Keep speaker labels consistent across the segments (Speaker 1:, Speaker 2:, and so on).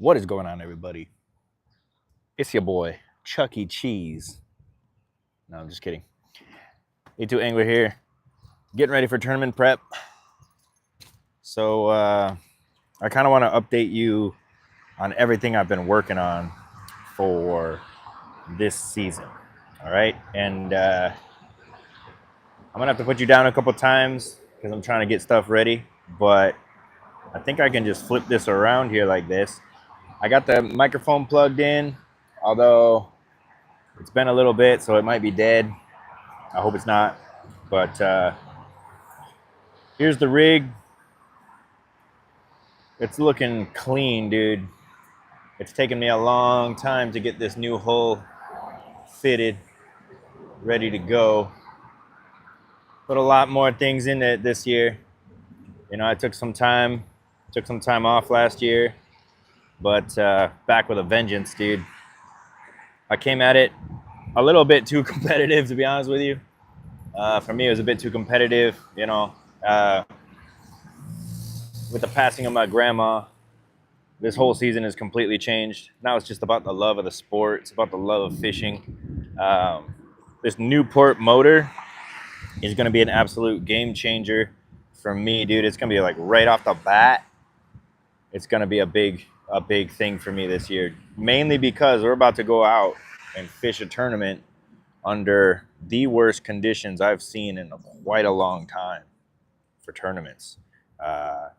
Speaker 1: What is going on, everybody? It's your boy, Chuck E. Cheese. No, I'm just kidding. A2 Angler here, getting ready for tournament prep. So I kind of want to update you on everything I've been working on for this season. All right, and I'm gonna have to put you down a couple times because I'm trying to get stuff ready, but I think I can just flip this around here like this. I got the microphone plugged in, although it's been a little bit, so it might be dead. I hope it's not. But here's the rig. It's looking clean, dude. It's taken me a long time to get this new hull fitted, ready to go. Put a lot more things in it this year. You know, I took some time off last year, but back with a vengeance, dude. I came at it a little bit too competitive, to be honest with you. For me, it was a bit too competitive, you know. With the passing of my grandma, this whole season has completely changed. Now it's just about the love of the sport. It's about the love of fishing. This Newport motor is going to be an absolute game changer for me, dude. It's going to be like right off the bat. It's going to be a big thing for me this year, mainly because we're about to go out and fish a tournament under the worst conditions I've seen in quite a long time for tournaments. Let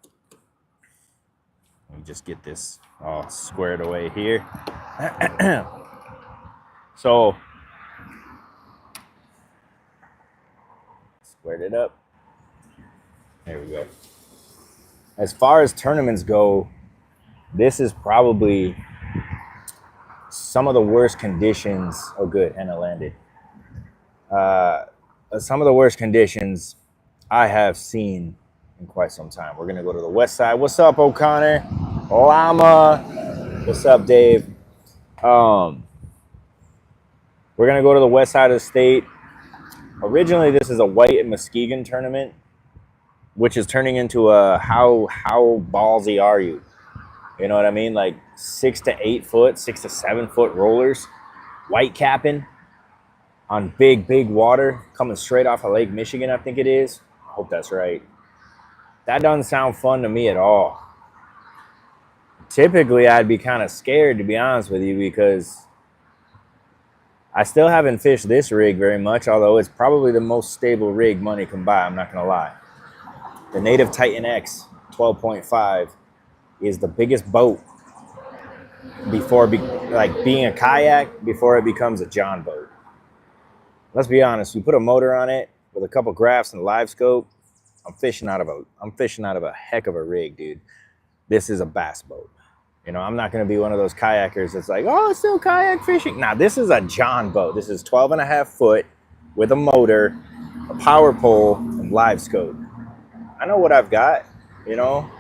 Speaker 1: me just get this all squared away here. So, squared it up. There we go. As far as tournaments go, this is probably some of the worst conditions. Oh, good, and it landed. Some of the worst conditions I have seen in quite some time. We're gonna go to the west side. What's up, O'Connor? Llama. What's up, Dave? We're gonna go to the west side of the state. Originally, this is a white and Muskegon tournament, which is turning into a how ballsy are you? You know what I mean? Like 6 to 8 foot, 6 to 7 foot rollers, white capping on big water, coming straight off of Lake Michigan, I think it is. I hope that's right. That doesn't sound fun to me at all. Typically, I'd be kind of scared, to be honest with you, because I still haven't fished this rig very much, although it's probably the most stable rig money can buy, I'm not going to lie. The Native Titan X 12.5 is the biggest boat before being a kayak before it becomes a John boat. Let's be honest, you put a motor on it with a couple graphs and a live scope, I'm fishing out of a heck of a rig, dude. This is a bass boat. You know, I'm not going to be one of those kayakers that's like, oh, it's still kayak fishing. Nah, this is a John boat. This is 12.5 foot with a motor, a power pole, and live scope. I know what I've got, you know.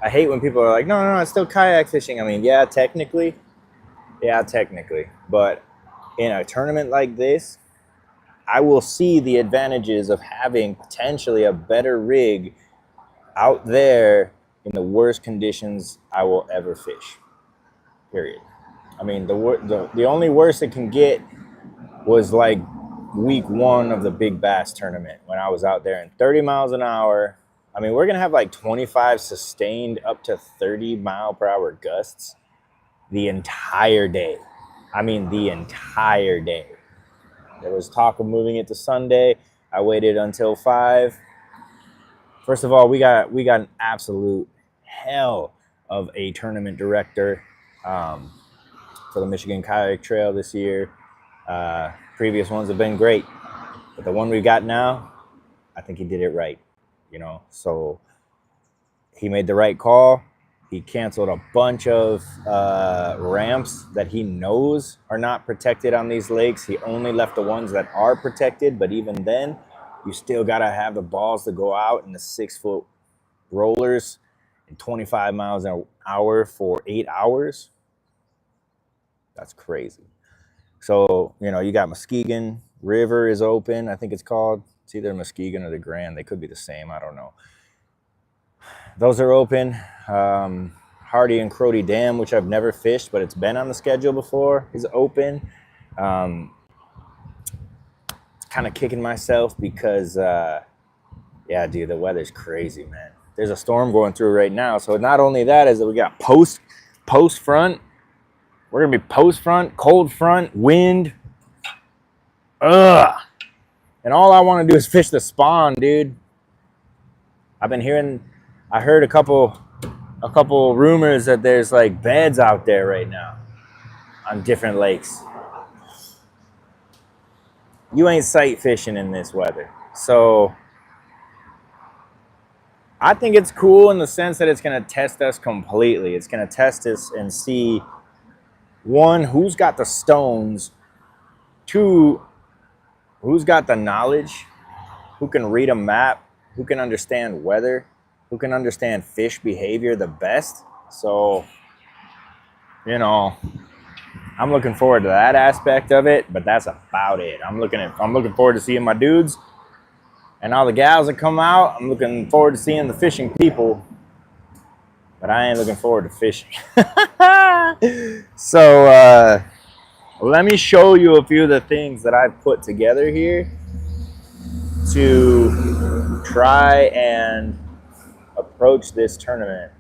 Speaker 1: I hate when people are like, no, it's still kayak fishing. I mean, yeah, technically. But in a tournament like this, I will see the advantages of having potentially a better rig out there in the worst conditions I will ever fish, period. I mean, the only worst it can get was like week 1 of the Big Bass tournament when I was out there in 30 miles an hour. I mean, we're going to have like 25 sustained up to 30 mile per hour gusts the entire day. I mean, the entire day. There was talk of moving it to Sunday. I waited until 5. First of all, we got an absolute hell of a tournament director for the Michigan Kayak Trail this year. Previous ones have been great, but the one we got now, I think he did it right. You know, so he made the right call. He canceled a bunch of ramps that he knows are not protected on these lakes. He only left the ones that are protected, but even then, you still got to have the balls to go out in the 6 foot rollers and 25 miles an hour for 8 hours. That's crazy. So, you know, you got Muskegon River is open, I think it's called. It's either Muskegon or the Grand. They could be the same. I don't know. Those are open. Hardy and Crody Dam, which I've never fished, but it's been on the schedule before, is open. Kind of kicking myself because, yeah, dude, the weather's crazy, man. There's a storm going through right now. So not only that is that we got post front. We're going to be post front, cold front, wind. Ugh. And all I want to do is fish the spawn, dude. I heard a couple rumors that there's like beds out there right now on different lakes. You ain't sight fishing in this weather. So I think it's cool in the sense that it's going to test us completely. It's going to test us and see, one, who's got the stones, two, who's got the knowledge, who can read a map, who can understand weather, who can understand fish behavior the best. So, you know, I'm looking forward to that aspect of it, but that's about it. I'm looking forward to seeing my dudes and all the gals that come out. I'm looking forward to seeing the fishing people, but I ain't looking forward to fishing. So, let me show you a few of the things that I've put together here to try and approach this tournament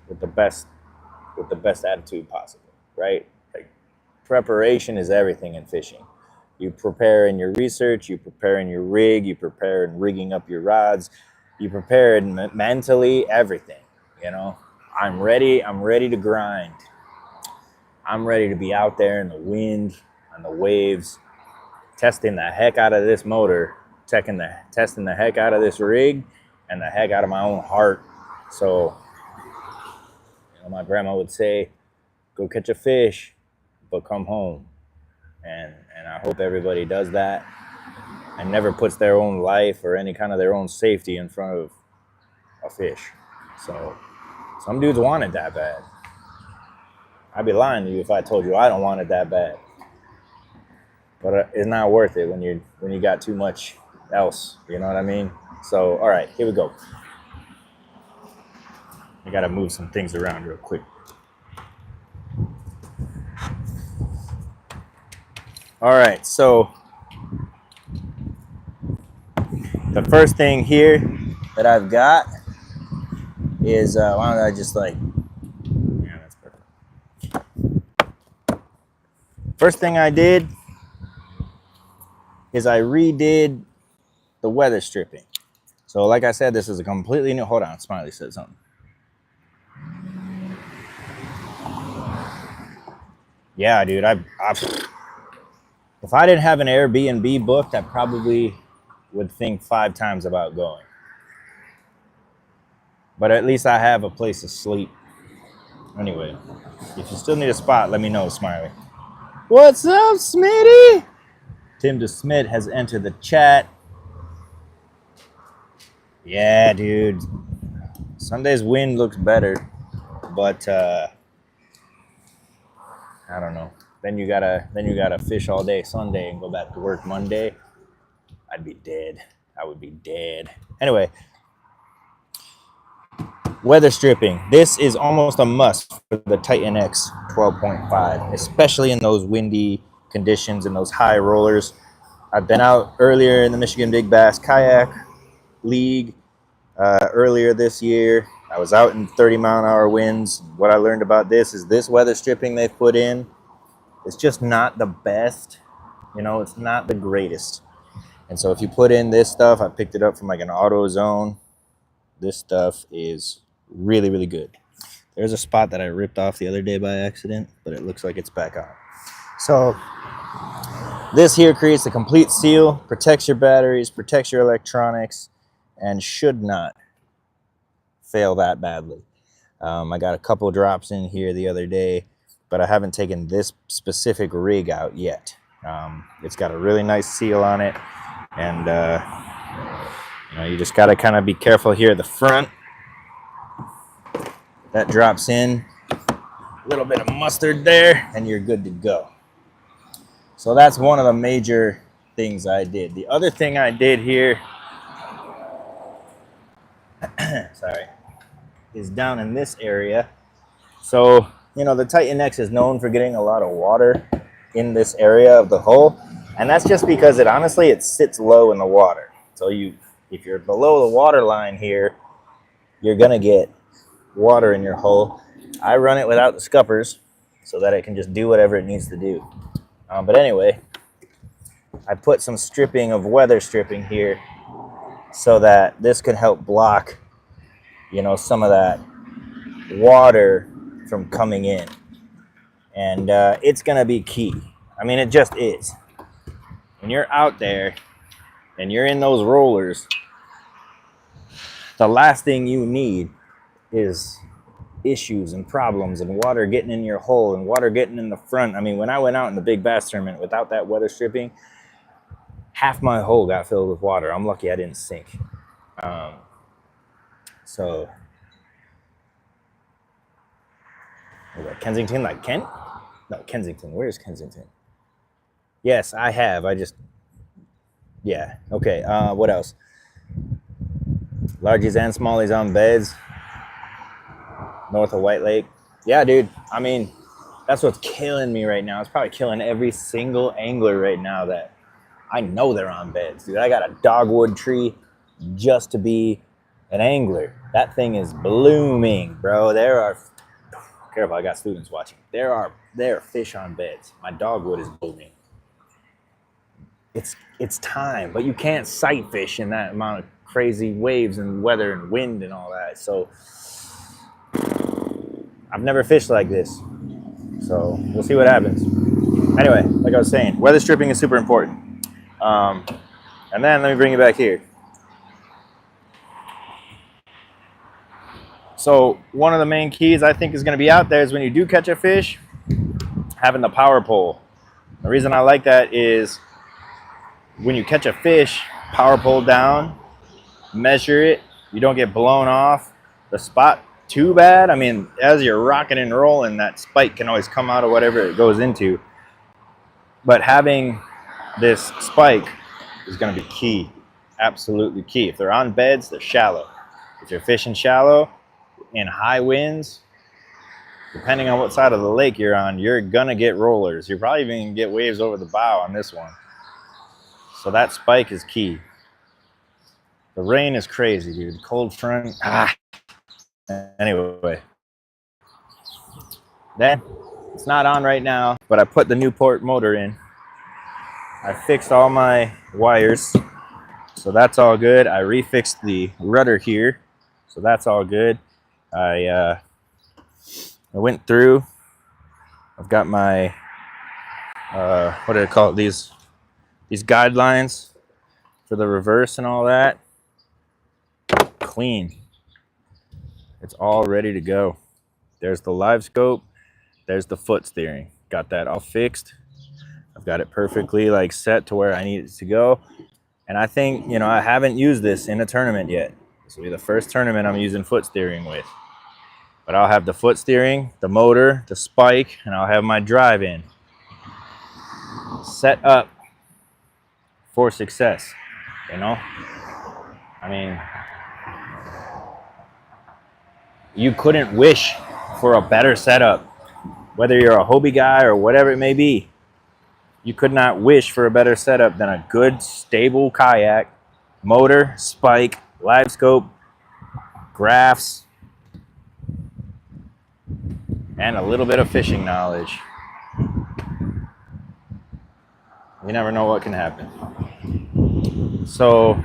Speaker 1: with the best attitude possible, right? Like, preparation is everything in fishing. You prepare in your research, you prepare in your rig, you prepare in rigging up your rods, you prepare in mentally, everything, you know? I'm ready to grind. I'm ready to be out there in the wind, on the waves, testing the heck out of this motor, testing the heck out of this rig, and the heck out of my own heart. So, you know, my grandma would say, go catch a fish, but come home. And I hope everybody does that and never puts their own life or any kind of their own safety in front of a fish. So some dudes want it that bad. I'd be lying to you if I told you I don't want it that bad. But it's not worth it when you got too much else. You know what I mean? So, all right, here we go. I got to move some things around real quick. All right, so the first thing here that I've got is, why don't I just like, yeah, that's perfect. First thing I did is I redid the weather stripping. So like I said, this is a completely new, hold on, Smiley said something. Yeah, dude, if I didn't have an Airbnb booked, I probably would think 5 times about going. But at least I have a place to sleep. Anyway, if you still need a spot, let me know, Smiley. What's up, Smitty? Tim DeSmith has entered the chat. Yeah, dude. Sunday's wind looks better, but I don't know. Then you gotta fish all day Sunday and go back to work Monday. I'd be dead. I would be dead. Anyway, weather stripping. This is almost a must for the Titan X 12.5, especially in those windy conditions and those high rollers. I've been out earlier in the Michigan Big Bass Kayak League earlier this year. I was out in 30-mile-an-hour winds. What I learned about this is this weather stripping they've put in, it's just not the best. You know, it's not the greatest. And so if you put in this stuff, I picked it up from like an AutoZone. This stuff is really, really good. There's a spot that I ripped off the other day by accident, but it looks like it's back on. So this here creates a complete seal, protects your batteries, protects your electronics, and should not fail that badly. I got a couple drops in here the other day, but I haven't taken this specific rig out yet. It's got a really nice seal on it, and you know, you just got to kind of be careful here at the front. That drops in, a little bit of mustard there, and you're good to go. So that's one of the major things I did. The other thing I did here, sorry, is down in this area. So, you know, the Titan X is known for getting a lot of water in this area of the hull. And that's just because it sits low in the water. So if you're below the water line here, you're going to get water in your hull. I run it without the scuppers so that it can just do whatever it needs to do. But anyway, I put some stripping of weather stripping here so that this could help block, you know, some of that water from coming in. And it's going to be key. I mean, it just is. When you're out there and you're in those rollers, the last thing you need is issues and problems and water getting in your hull and water getting in the front. I mean, when I went out in the big bass tournament without that weather stripping, half my hull got filled with water. I'm lucky I didn't sink. So, Kensington, like Kent? No, Kensington. Where's Kensington? Yes, I have. Yeah. Okay. What else? Largies and smallies on beds. North of White Lake. Yeah, dude. I mean, that's what's killing me right now. It's probably killing every single angler right now that I know they're on beds, dude. I got a dogwood tree just to be an angler. That thing is blooming, bro. Careful, I got students watching. There are fish on beds. My dogwood is blooming. It's time, but you can't sight fish in that amount of crazy waves and weather and wind and all that. So I've never fished like this. So we'll see what happens. Anyway, like I was saying, weather stripping is super important. And then let me bring you back here. So one of the main keys I think is going to be out there is when you do catch a fish, having the power pole. The reason I like that is when you catch a fish, power pole down, measure it, you don't get blown off the spot too bad. I mean, as you're rocking and rolling, that spike can always come out of whatever it goes into. But having this spike is going to be key, absolutely key. If they're on beds, they're shallow. If you're fishing shallow in high winds, depending on what side of the lake you're on, you're going to get rollers. You're probably even going to get waves over the bow on this one. So that spike is key. The rain is crazy, dude. Cold front. Anyway. Then, it's not on right now, but I put the Newport motor in. I fixed all my wires, so that's all good. I refixed the rudder here, so that's all good. I went through. I've got my, what do I call it? These guidelines for the reverse and all that. Clean. It's all ready to go. There's the live scope. There's the foot steering. Got that all fixed. I've got it perfectly like set to where I need it to go. And I think, you know, I haven't used this in a tournament yet. This will be the first tournament I'm using foot steering with. But I'll have the foot steering, the motor, the spike, and I'll have my drive in. Set up for success, you know? I mean, you couldn't wish for a better setup. Whether you're a Hobie guy or whatever it may be, you could not wish for a better setup than a good, stable kayak, motor, spike, live scope, graphs, and a little bit of fishing knowledge. You never know what can happen. So,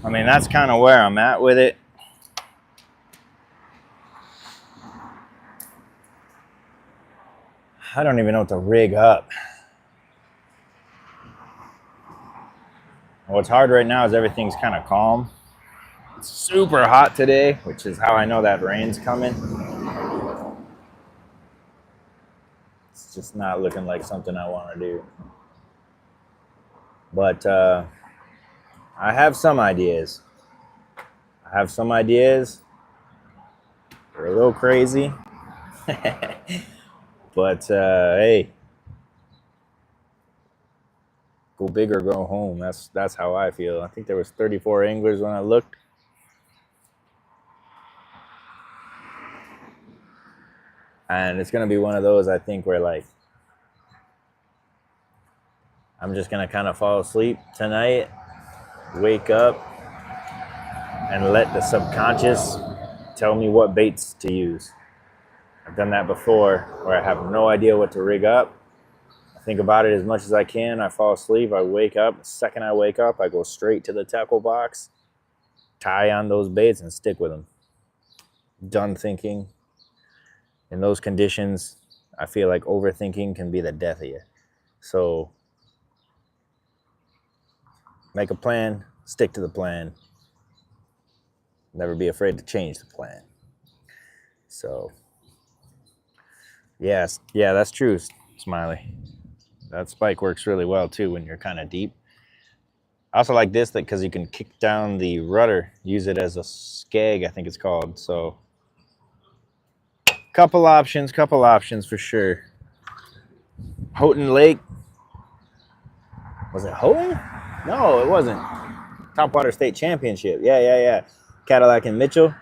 Speaker 1: I mean, that's kind of where I'm at with it. I don't even know what to rig up. What's hard right now is everything's kind of calm. It's super hot today, which is how I know that rain's coming. It's just not looking like something I want to do. But I have some ideas. They're a little crazy. But hey, go big or go home. That's how I feel. I think there was 34 anglers when I looked. And it's going to be one of those, I think, where like I'm just going to kind of fall asleep tonight, wake up, and let the subconscious tell me what baits to use. I've done that before where I have no idea what to rig up. I think about it as much as I can. I fall asleep. I wake up. The second I wake up, I go straight to the tackle box, tie on those baits, and stick with them. Done thinking. In those conditions, I feel like overthinking can be the death of you. So make a plan, stick to the plan. Never be afraid to change the plan. So, yes, yeah, that's true, Smiley. That spike works really well too when you're kind of deep. I also like this because you can kick down the rudder, use it as a skeg, I think it's called. So couple options for sure. Houghton Lake. Was it Houghton? No, it wasn't. Topwater State Championship. Yeah. Cadillac and Mitchell.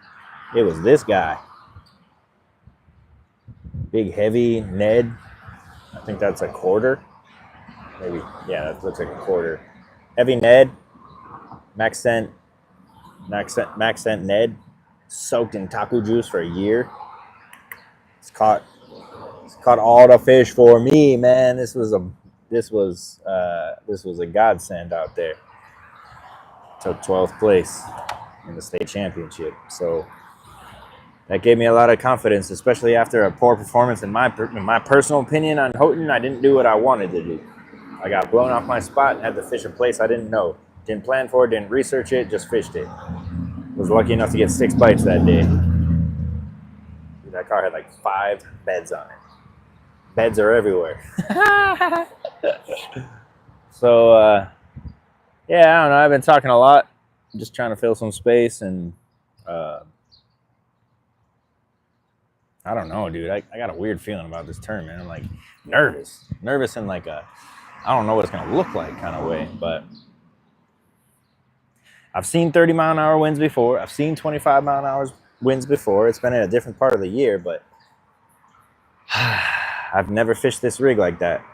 Speaker 1: It was this guy. Big, heavy Ned. I think that's a quarter. Maybe. Yeah, that looks like a quarter. Heavy Ned. Max Scent Ned. Soaked in taco juice for a year. It's caught all the fish for me, man. This was a godsend out there. Took 12th place in the state championship. So that gave me a lot of confidence, especially after a poor performance in my personal opinion on Houghton. I didn't do what I wanted to do. I got blown off my spot and had to fish a place I didn't know. Didn't plan for it, didn't research it, just fished it. Was lucky enough to get 6 bites that day. That car had like 5 beds on it. Beds are everywhere. So, yeah, I don't know. I've been talking a lot. I'm just trying to fill some space. And I don't know, dude. I got a weird feeling about this tournament. I'm like nervous. Nervous in like a, I don't know what it's going to look like kind of way. But I've seen 30-mile-an-hour winds before. I've seen 25-mile-an-hour winds before. It's been in a different part of the year, but I've never fished this rig like that.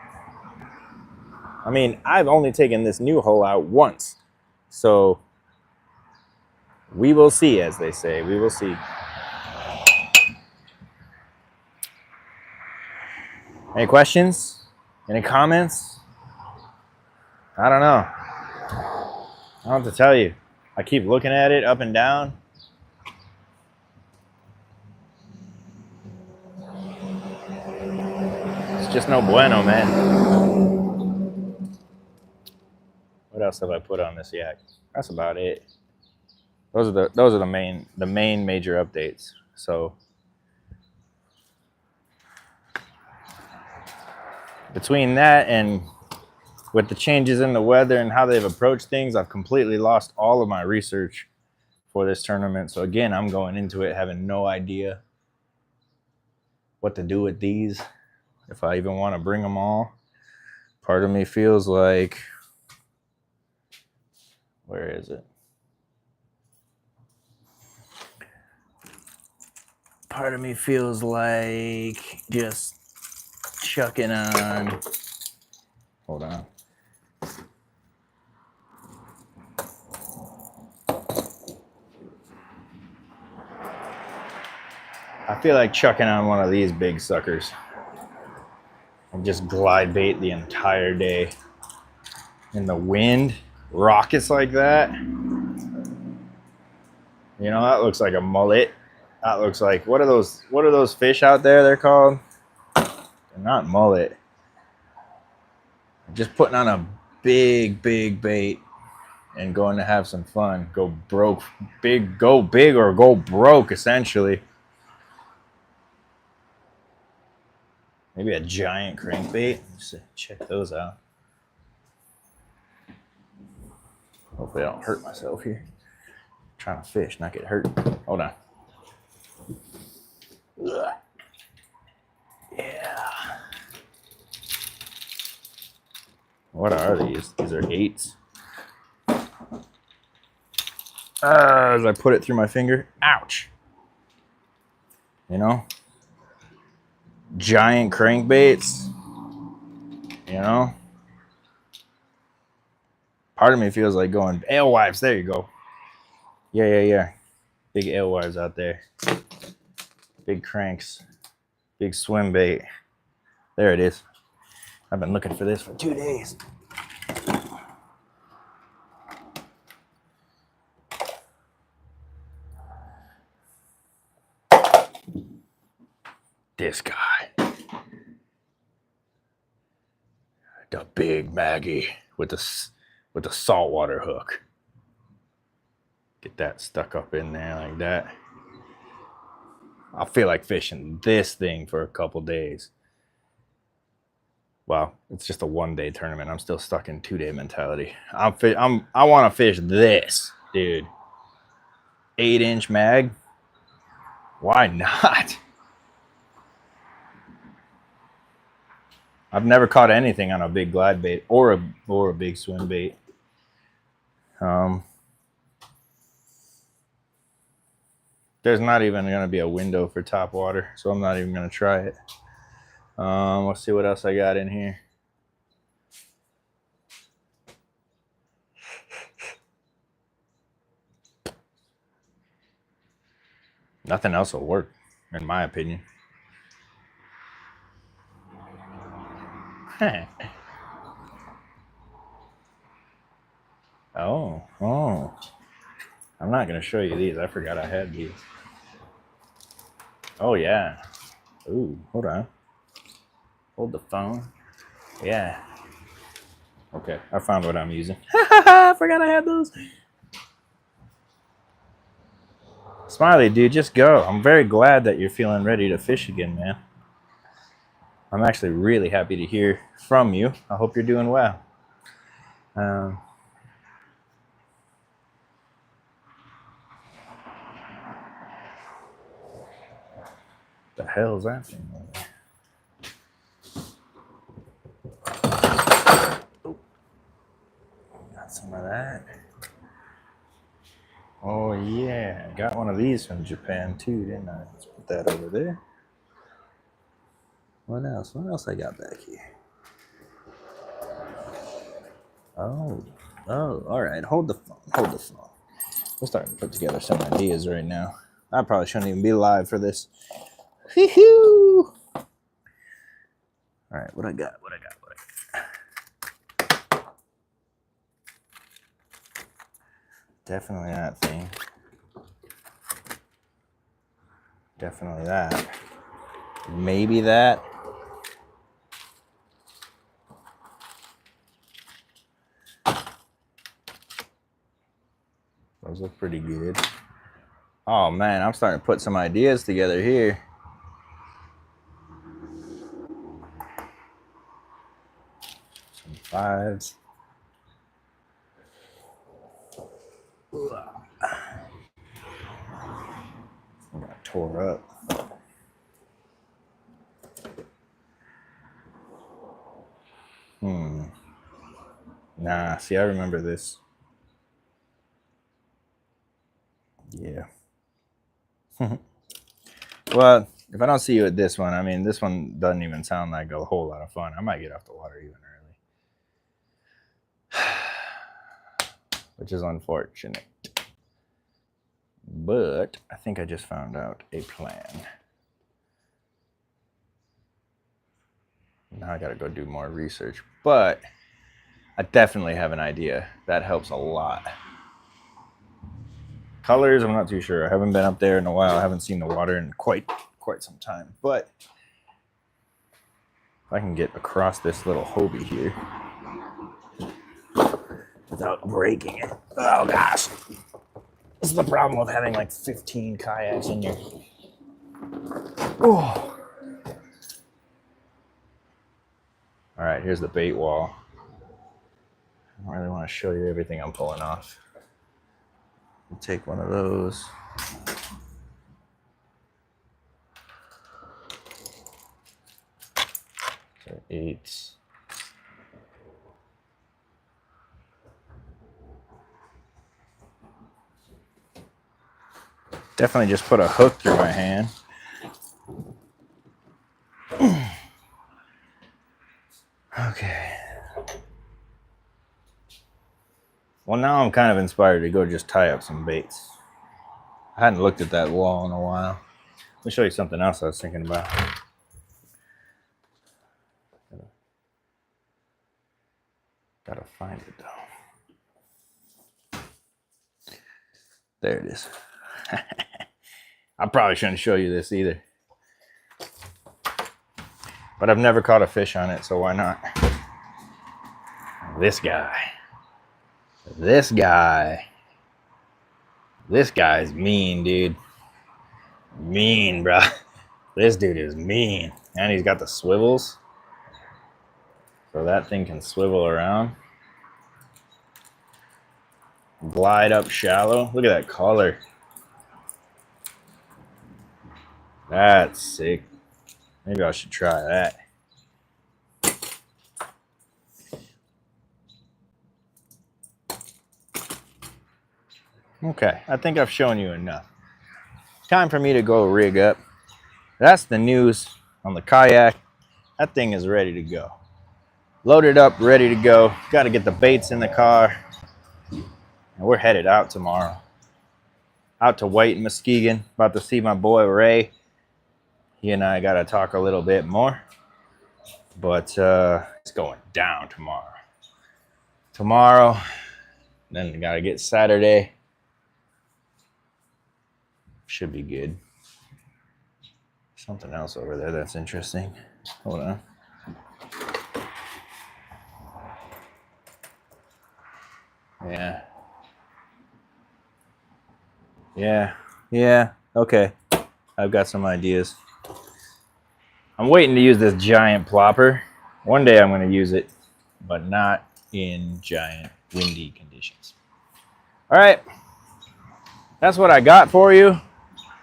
Speaker 1: I mean, I've only taken this new hole out once. So we will see, as they say. We will see. Any questions? Any comments? I don't know. I don't have to tell you. I keep looking at it up and down. It's just no bueno, man. What else have I put on this yak? That's about it. Those are the main major updates. So between that and with the changes in the weather and how they've approached things, I've completely lost all of my research for this tournament. So again, I'm going into it having no idea what to do with these, if I even want to bring them all. Part of me feels like, where is it? Part of me feels like just chucking on, hold on. I feel like chucking on one of these big suckers and just glide bait the entire day. In the wind, rockets like that. You know, that looks like a mullet. That looks like, what are those fish out there they're called? They're not mullet. Just putting on a big bait and going to have some fun. Go big or go broke, essentially. Maybe a giant crankbait. Just check those out. Hopefully I don't hurt myself here. I'm trying to fish, not get hurt. Hold on. Yeah. What are these? These are 8s. As I put it through my finger, ouch. You know? giant crankbaits, you know, part of me feels like going alewives. There you go. Yeah. Big alewives out there. Big cranks. Big swim bait. There it is. I've been looking for this for 2 days. This guy. The big Maggie with the saltwater hook. Get that stuck up in there like that. I feel like fishing this thing for a couple days. Well, it's just a 1-day tournament. I'm still stuck in 2-day mentality. I want to fish this, dude. 8-inch mag. Why not? I've never caught anything on a big glide bait or a big swim bait. There's not even going to be a window for top water, so I'm not even going to try it. Let's see what else I got in here. Nothing else will work, in my opinion. Oh. I'm not going to show you these. I forgot I had these. Oh, yeah. Ooh, hold on. Hold the phone. Yeah. Okay, I found what I'm using. I forgot I had those. Smiley, dude, just go. I'm very glad that you're feeling ready to fish again, man. I'm actually really happy to hear from you. I hope you're doing well. The hell is that thing over there? Oh, got some of that. Oh yeah, got one of these from Japan too, didn't I? Let's put that over there. What else? What else I got back here? Oh, all right. Hold the phone. We're starting to put together some ideas right now. I probably shouldn't even be live for this. Woo-hoo! All right, what I got? Definitely that thing. Definitely that. Maybe that. Those look pretty good. Oh man, I'm starting to put some ideas together here. Some 5s. I got tore up. Nah, see, I remember this. Yeah. Well, if I don't see you at this one, I mean, this one doesn't even sound like a whole lot of fun. I might get off the water even early. Which is unfortunate. But I think I just found out a plan. Now I gotta go do more research. But I definitely have an idea. That helps a lot. Colors, I'm not too sure. I haven't been up there in a while. I haven't seen the water in quite some time. But if I can get across this little Hobie here without breaking it. Oh gosh. This is the problem of having like 15 kayaks in your... Oh. All right, here's the bait wall. I don't really want to show you everything I'm pulling off. I'll take one of those. So 8s. Definitely just put a hook through my hand. Okay. Well, now I'm kind of inspired to go just tie up some baits. I hadn't looked at that wall in a while. Let me show you something else I was thinking about. Gotta find it though. There it is. I probably shouldn't show you this either. But I've never caught a fish on it, so why not? This guy. This guy. This guy's mean, dude. Mean, bro. This dude is mean. And he's got the swivels. So that thing can swivel around. Glide up shallow. Look at that color. That's sick. Maybe I should try that. Okay, I think I've shown you enough. Time for me to go rig up. That's the news on the kayak. That thing is ready to go. Loaded up, ready to go. Got to get the baits in the car. And we're headed out tomorrow. Out to White Muskegon. About to see my boy Ray. He and I got to talk a little bit more. But it's going down tomorrow. Then we got to get Saturday. Should be good. Something else over there that's interesting. Hold on. Yeah. Okay. I've got some ideas. I'm waiting to use this giant plopper. One day I'm going to use it, but not in giant windy conditions. All right. That's what I got for you.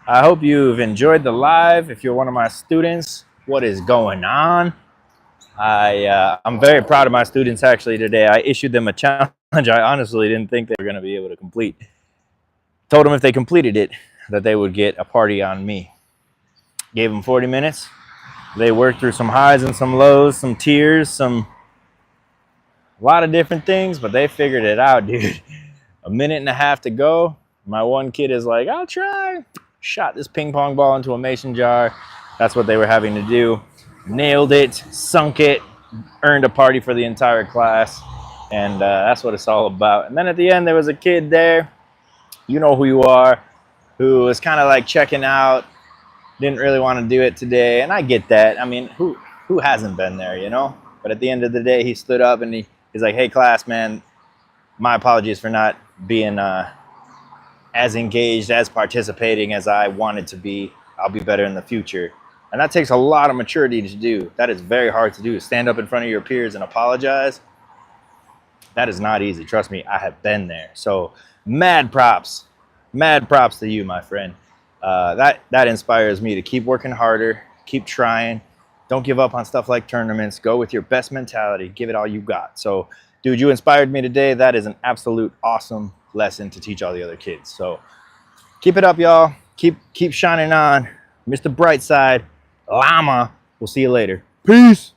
Speaker 1: I hope you've enjoyed the live. If you're one of my students, what is going on? I'm very proud of my students actually today. I issued them a challenge I honestly didn't think they were going to be able to complete. Told them if they completed it, that they would get a party on me. Gave them 40 minutes. They worked through some highs and some lows, some tears, a lot of different things, but they figured it out, dude. A minute and a half to go. My one kid is like, I'll try. Shot this ping pong ball into a mason jar. That's what they were having to do. Nailed it, sunk it, earned a party for the entire class. And that's what it's all about. And then at the end, there was a kid there, you know who you are, who was kind of like checking out, didn't really want to do it today. And I get that. I mean, who hasn't been there, you know? But at the end of the day, he stood up and he's like, hey, class, man, my apologies for not being as engaged, as participating as I wanted to be. I'll be better in the future. And that takes a lot of maturity to do. That is very hard to do. Stand up in front of your peers and apologize. That is not easy. Trust me, I have been there. So mad props to you, my friend. That inspires me to keep working harder, keep trying. Don't give up on stuff like tournaments. Go with your best mentality. Give it all you got. So, dude, you inspired me today. That is an absolute awesome lesson to teach all the other kids. So keep it up, y'all. Keep shining on. Mr. Brightside, Llama. We'll see you later. Peace.